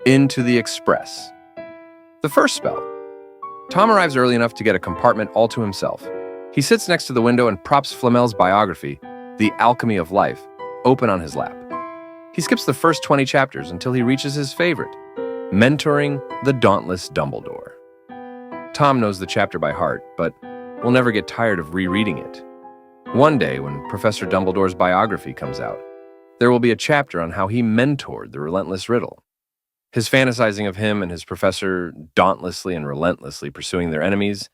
Into the Express. The first spell. Tom arrives early enough to get a compartment all to himself. He sits next to the window and props Flamel's biography, The Alchemy of Life, open on his lap. He skips the first 20 chapters until he reaches his favorite, Mentoring the Dauntless Dumbledore. Tom knows the chapter by heart, but will never get tired of rereading it. One day, when Professor Dumbledore's biography comes out, there will be a chapter on how he mentored the relentless Riddle. His fantasizing of him and his professor dauntlessly and relentlessly pursuing their enemies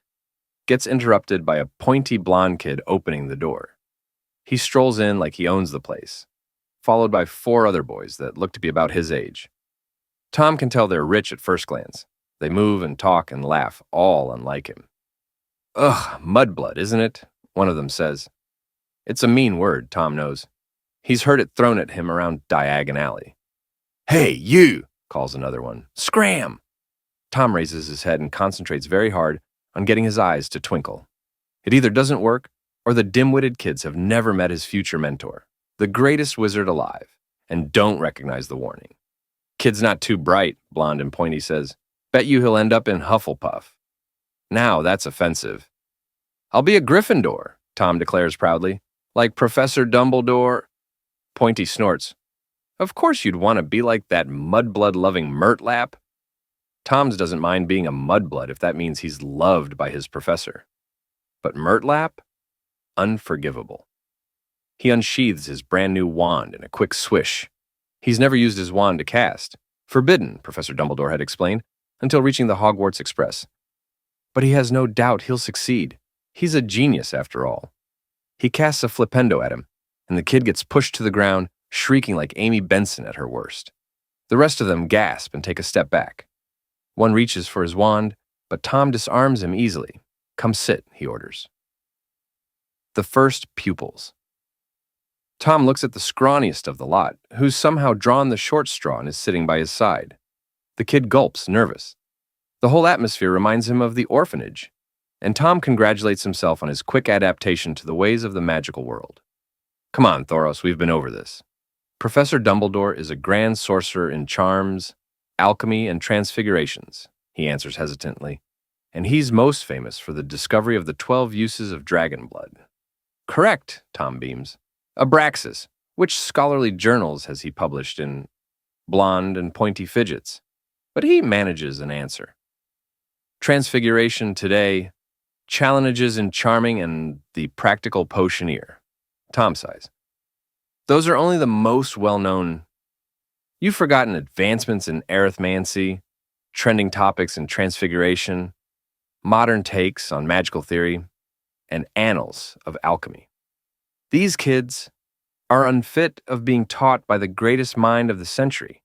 gets interrupted by a pointy blonde kid opening the door. He strolls in like he owns the place, followed by 4 other boys that look to be about his age. Tom can tell they're rich at first glance. They move and talk and laugh, all unlike him. "Ugh, mudblood, isn't it?" one of them says. It's a mean word, Tom knows. He's heard it thrown at him around Diagon Alley. "Hey, you!" calls another one. "Scram!" Tom raises his head and concentrates very hard on getting his eyes to twinkle. It either doesn't work, or the dim-witted kids have never met his future mentor, the greatest wizard alive, and don't recognize the warning. "Kid's not too bright," Blonde and Pointy says. "Bet you he'll end up in Hufflepuff." Now that's offensive. "I'll be a Gryffindor," Tom declares proudly. "Like Professor Dumbledore." Pointy snorts. "Of course you'd want to be like that mudblood-loving Murtlap." Tom's doesn't mind being a mudblood if that means he's loved by his professor. But Murtlap? Unforgivable. He unsheathes his brand-new wand in a quick swish. He's never used his wand to cast. Forbidden, Professor Dumbledore had explained, until reaching the Hogwarts Express. But he has no doubt he'll succeed. He's a genius, after all. He casts a flipendo at him, and the kid gets pushed to the ground, shrieking like Amy Benson at her worst. The rest of them gasp and take a step back. One reaches for his wand, but Tom disarms him easily. "Come sit," he orders. The first pupils. Tom looks at the scrawniest of the lot, who's somehow drawn the short straw and is sitting by his side. The kid gulps, nervous. The whole atmosphere reminds him of the orphanage, and Tom congratulates himself on his quick adaptation to the ways of the magical world. "Come on, Thoros, we've been over this. Professor Dumbledore is a grand sorcerer in charms, alchemy, and transfigurations," he answers hesitantly, "and he's most famous for the discovery of the 12 uses of dragon blood." "Correct," Tom beams. "Abraxas, which scholarly journals has he published in?" Blonde and Pointy fidgets, but he manages an answer. "Transfiguration today, Challenges in Charming, and The Practical Potioneer." Tom sighs. "Those are only the most well-known. You've forgotten advancements in arithmancy, trending topics in transfiguration, modern takes on magical theory, and annals of alchemy. These kids are unfit of being taught by the greatest mind of the century.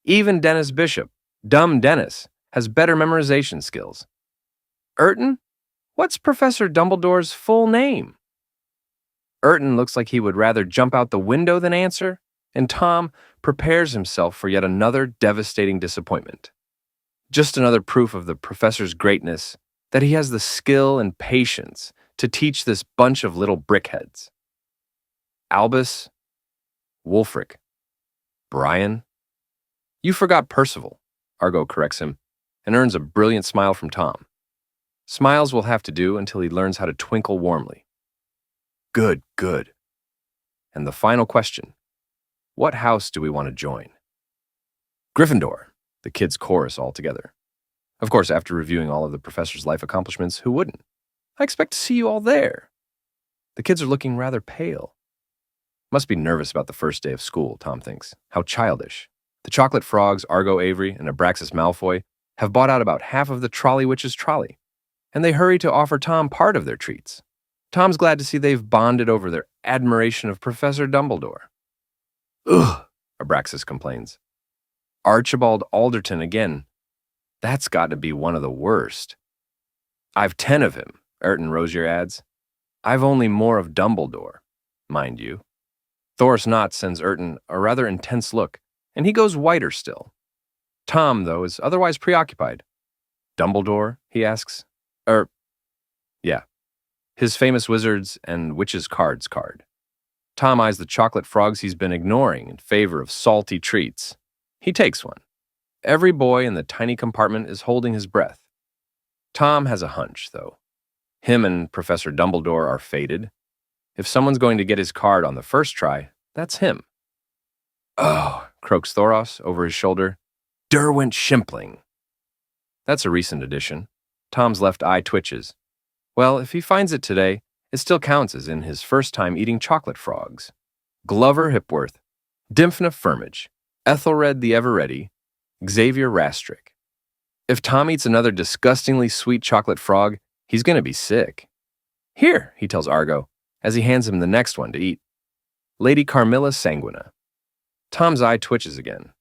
Even Dennis Bishop, dumb Dennis, has better memorization skills. Urton, what's Professor Dumbledore's full name?" Urton looks like he would rather jump out the window than answer, and Tom prepares himself for yet another devastating disappointment. Just another proof of the professor's greatness, that he has the skill and patience to teach this bunch of little brickheads. Albus, Wulfric, Brian. "You forgot Percival," Argo corrects him, and earns a brilliant smile from Tom. Smiles will have to do until he learns how to twinkle warmly. Good, good. And the final question. What house do we want to join? "Gryffindor," the kids chorus all together. Of course, after reviewing all of the professor's life accomplishments, who wouldn't? "I expect to see you all there." The kids are looking rather pale. Must be nervous about the first day of school, Tom thinks. How childish. The chocolate frogs, Argo Avery, and Abraxas Malfoy have bought out about half of the Trolley Witch's trolley, and they hurry to offer Tom part of their treats. Tom's glad to see they've bonded over their admiration of Professor Dumbledore. "Ugh," Abraxas complains. "Archibald Alderton again. That's got to be one of the worst." "I've 10 of him," Urton Rosier adds. "I've only more of Dumbledore, mind you." Thoros Knott sends Urton a rather intense look, and he goes whiter still. Tom, though, is otherwise preoccupied. "Dumbledore?" he asks. Yeah. His famous Wizards and Witches cards card. Tom eyes the chocolate frogs he's been ignoring in favor of salty treats. He takes one. Every boy in the tiny compartment is holding his breath. Tom has a hunch, though. Him and Professor Dumbledore are fated. If someone's going to get his card on the first try, that's him. Oh, croaks Thoros over his shoulder. Derwent Shimpling. That's a recent addition. Tom's left eye twitches. Well, if he finds it today, it still counts as in his first time eating chocolate frogs. Glover Hipworth, Dymphna Firmage, Ethelred the Ever-Ready, Xavier Rastrick. If Tom eats another disgustingly sweet chocolate frog, he's going to be sick. Here, he tells Argo, as he hands him the next one to eat. Lady Carmilla Sanguina. Tom's eye twitches again.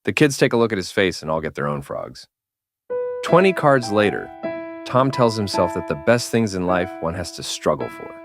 The kids take a look at his face and all get their own frogs. 20 cards later, Tom tells himself that the best things in life one has to struggle for.